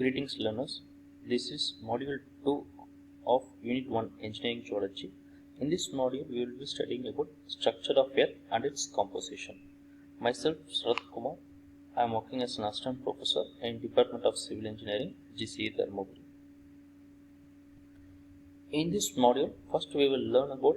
Greetings learners, this is module 2 of Unit 1 Engineering Geology. In this module we will be studying about structure of earth and its composition. Myself Sarath Kumar, I am working as an assistant professor in Department of Civil Engineering, GCE Dharmaburi. In this module, first we will learn about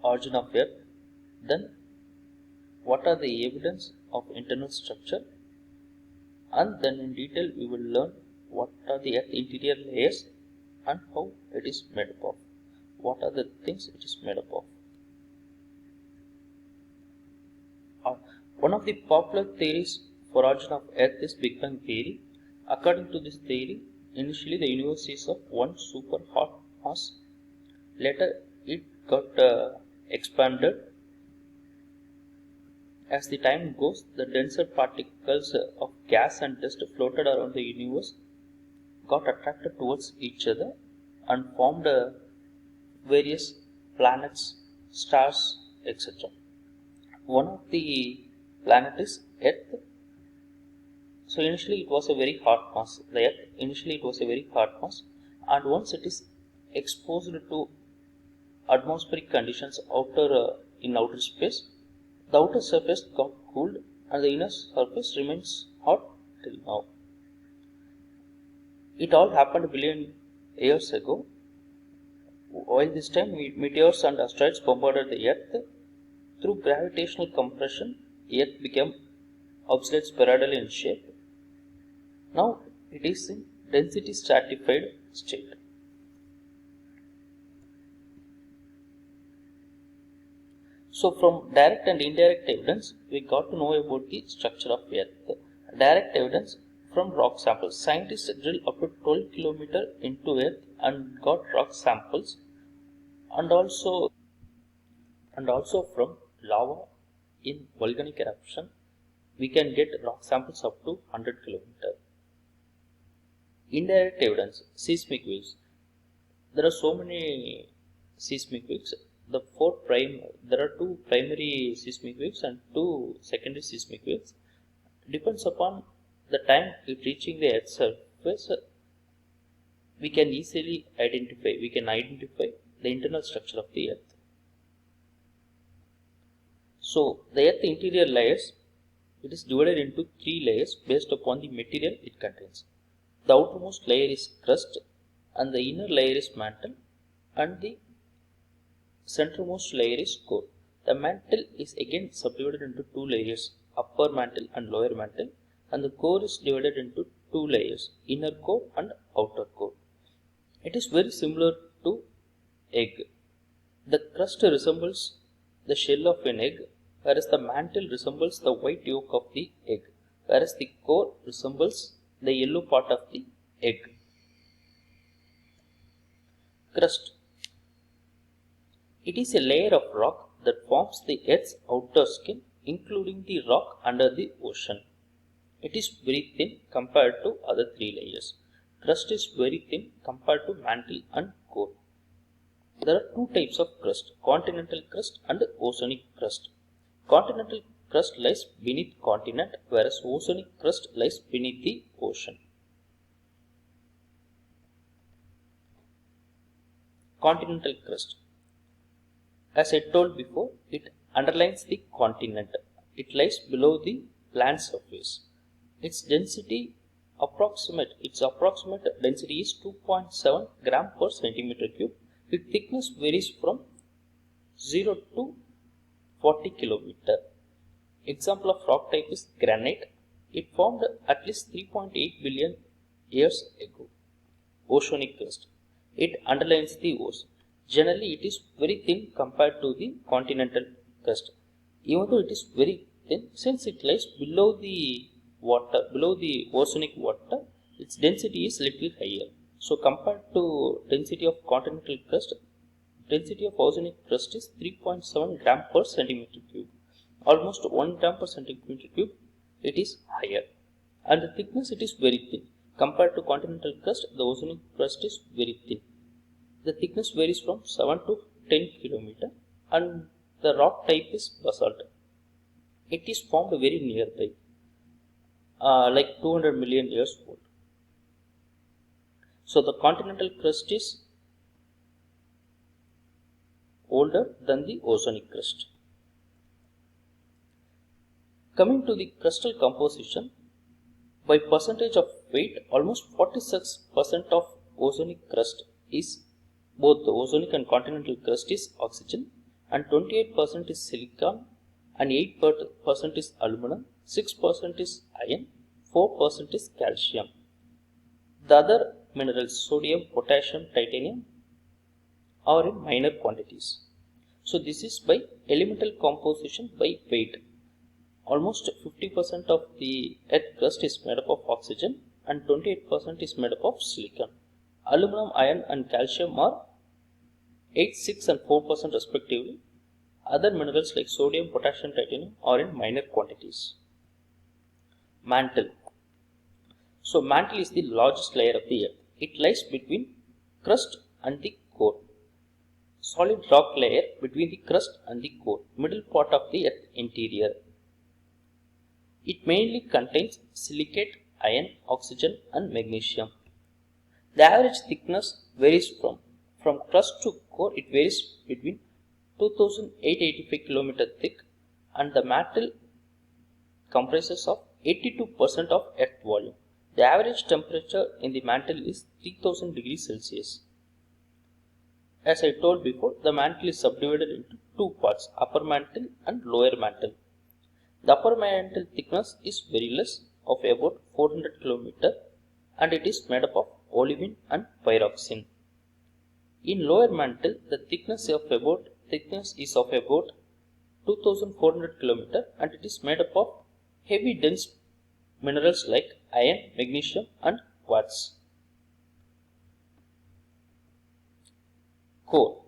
origin of earth, then what are the evidence of internal structure, and then in detail we will learn what are the earth interior layers and how it is made up of. What are the things it is made up of? One of the popular theories for origin of earth is Big Bang theory. According to this theory, initially the universe is of one super hot mass. Later it got expanded. As the time goes, the denser particles of gas and dust floated around the universe got attracted towards each other and formed various planets, stars, etc. One of the planet is Earth. So initially it was a very hot mass. The Earth initially it was a very hot mass, and once it is exposed to atmospheric conditions in outer space, the outer surface got cooled and the inner surface remains hot till now. It all happened a billion years ago. While this time meteors and asteroids bombarded the Earth, through gravitational compression, Earth became obsolete spheroidal in shape. Now it is in density stratified state. So from direct and indirect evidence, we got to know about the structure of Earth. Direct evidence from rock samples. Scientists drilled up to 12 km into Earth and got rock samples, and also from lava in volcanic eruption, we can get rock samples up to 100 km. Indirect evidence, seismic waves. There are so many seismic waves. There are two primary seismic waves and two secondary seismic waves. Depends upon the time it reaching the Earth's surface, we can identify the internal structure of the Earth. So the Earth interior layers, it is divided into three layers based upon the material it contains. The outermost layer is crust, and the inner layer is mantle, and the centermost layer is core. The mantle is again subdivided into two layers, upper mantle and lower mantle, and the core is divided into two layers, inner core and outer core. It is very similar to egg. The crust resembles the shell of an egg, whereas the mantle resembles the white yolk of the egg, whereas the core resembles the yellow part of the egg. Crust. It is a layer of rock that forms the Earth's outer skin, including the rock under the ocean. It is very thin compared to other three layers. Crust is very thin compared to mantle and core. There are two types of crust, continental crust and oceanic crust. Continental crust lies beneath continent, whereas oceanic crust lies beneath the ocean. Continental crust. As I told before, it underlines the continent. It lies below the land surface. Its approximate density is 2.7 gram per centimeter cube. Its thickness varies from 0 to 40 km. Example of rock type is granite. It formed at least 3.8 billion years ago. Oceanic crust. It underlines the ocean. Generally, it is very thin compared to the continental crust. Even though it is very thin, since it lies below the oceanic water, its density is little higher. So, compared to density of continental crust, density of oceanic crust is 3.7 gram per centimeter cube. Almost 1 gram per centimeter cube, it is higher. And the thickness, it is very thin. Compared to continental crust, the oceanic crust is very thin. The thickness varies from 7 to 10 km, and the rock type is basalt. It is formed very nearby, like 200 million years old. So the continental crust is older than the ozonic crust. Coming to the crustal composition, by percentage of weight, almost 46% of ozonic crust is both the ozonic and continental crust is oxygen, and 28% is silicon, and 8% is aluminum, 6% is iron, 4% is calcium. The other minerals, sodium, potassium, titanium, are in minor quantities. So this is by elemental composition by weight. Almost 50% of the earth crust is made up of oxygen and 28% is made up of silicon. Aluminum, iron and calcium are 8, 6 and 4% respectively. Other minerals like sodium, potassium, titanium are in minor quantities. Mantle. So mantle is the largest layer of the earth. It lies between crust and the core. Solid rock layer between the crust and the core, middle part of the earth interior. It mainly contains silicate, iron, oxygen and magnesium. The average thickness varies from crust to core. It varies between 2885 km thick, and the mantle comprises of 82% of earth volume. The average temperature in the mantle is 3000 degrees Celsius. As I told before, the mantle is subdivided into two parts, upper mantle and lower mantle. The upper mantle thickness is very less, of about 400 km, and it is made up of olivine and pyroxene. In lower mantle, the thickness is of about 2400 km, and it is made up of heavy dense minerals like iron, magnesium and quartz. Core.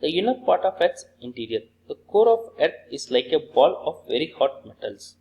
The inner part of Earth's interior. The core of Earth is like a ball of very hot metals.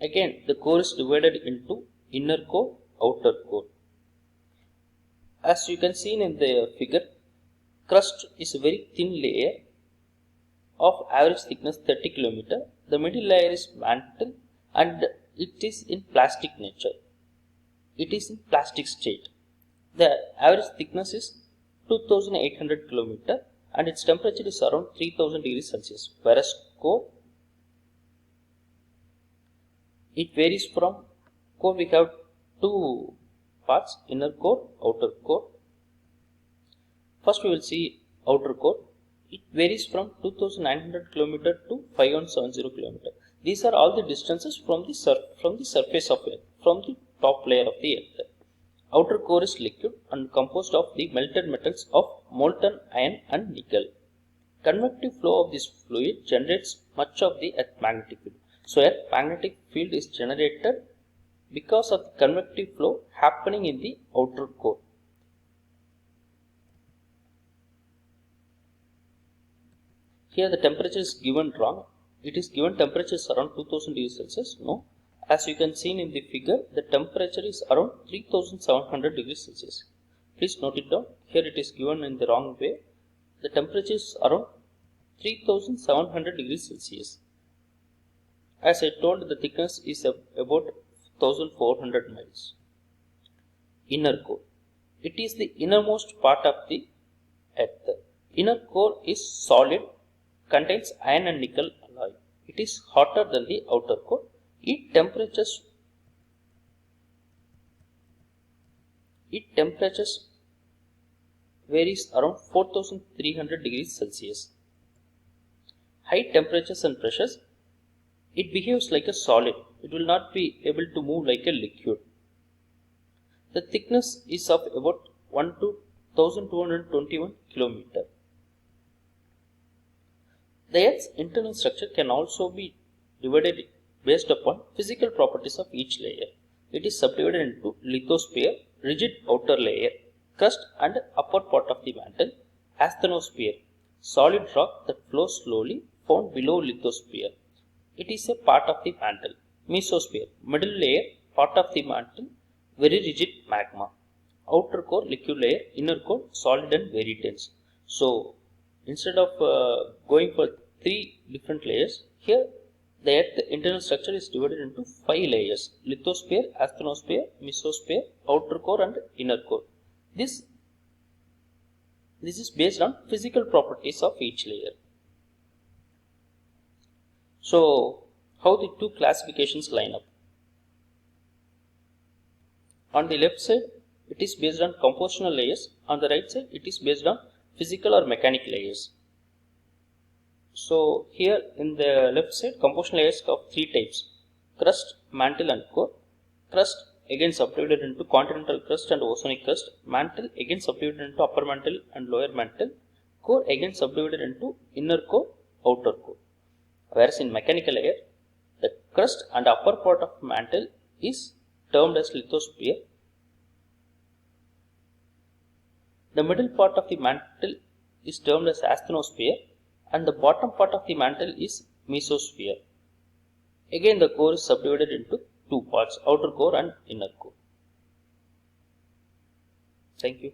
Again, the core is divided into inner core, outer core. As you can see in the figure, crust is a very thin layer of average thickness 30 km. The middle layer is mantle and it is in plastic nature. It is in plastic state. The average thickness is 2800 km and its temperature is around 3000 degrees Celsius. Whereas core, it varies from core. We have two parts, inner core, outer core. First we will see outer core. It varies from 2900 km to 5170 km. These are all the distances from the surface of Earth, from the top layer of the Earth. Outer core is liquid and composed of the melted metals of molten iron and nickel. Convective flow of this fluid generates much of the Earth magnetic field. So Earth magnetic field is generated because of the convective flow happening in the outer core. Here the temperature is given wrong. It is given temperature is around 2000 degrees Celsius. No. As you can see in the figure, the temperature is around 3700 degrees Celsius. Please note it down. Here it is given in the wrong way. The temperature is around 3700 degrees Celsius. As I told, the thickness is about 1400 miles. Inner core. It is the innermost part of the Earth. Inner core is solid, contains iron and nickel alloy. It is hotter than the outer core. Its temperatures varies around 4300 degrees Celsius. High temperatures and pressures, it behaves like a solid. It will not be able to move like a liquid. The thickness is of about 1 to 1221 km. The Earth's internal structure can also be divided based upon physical properties of each layer. It is subdivided into lithosphere, rigid outer layer, crust and upper part of the mantle, asthenosphere, solid rock that flows slowly found below lithosphere. It is a part of the mantle. Mesosphere, middle layer, part of the mantle, very rigid magma. Outer core, liquid layer, inner core, solid and very dense. So, instead of going for three different layers, here The Earth's internal structure is divided into 5 layers: lithosphere, asthenosphere, mesosphere, outer core and inner core. This is based on physical properties of each layer. So, how the two classifications line up? On the left side, it is based on compositional layers. On the right side, it is based on physical or mechanical layers. So, here in the left side, compositional layers of 3 types: crust, mantle and core. Crust again subdivided into continental crust and oceanic crust. Mantle again subdivided into upper mantle and lower mantle. Core again subdivided into inner core, outer core. Whereas in mechanical layer, the crust and upper part of mantle is termed as lithosphere. The middle part of the mantle is termed as asthenosphere, and the bottom part of the mantle is mesosphere. Again, the core is subdivided into 2 parts: outer core and inner core. Thank you.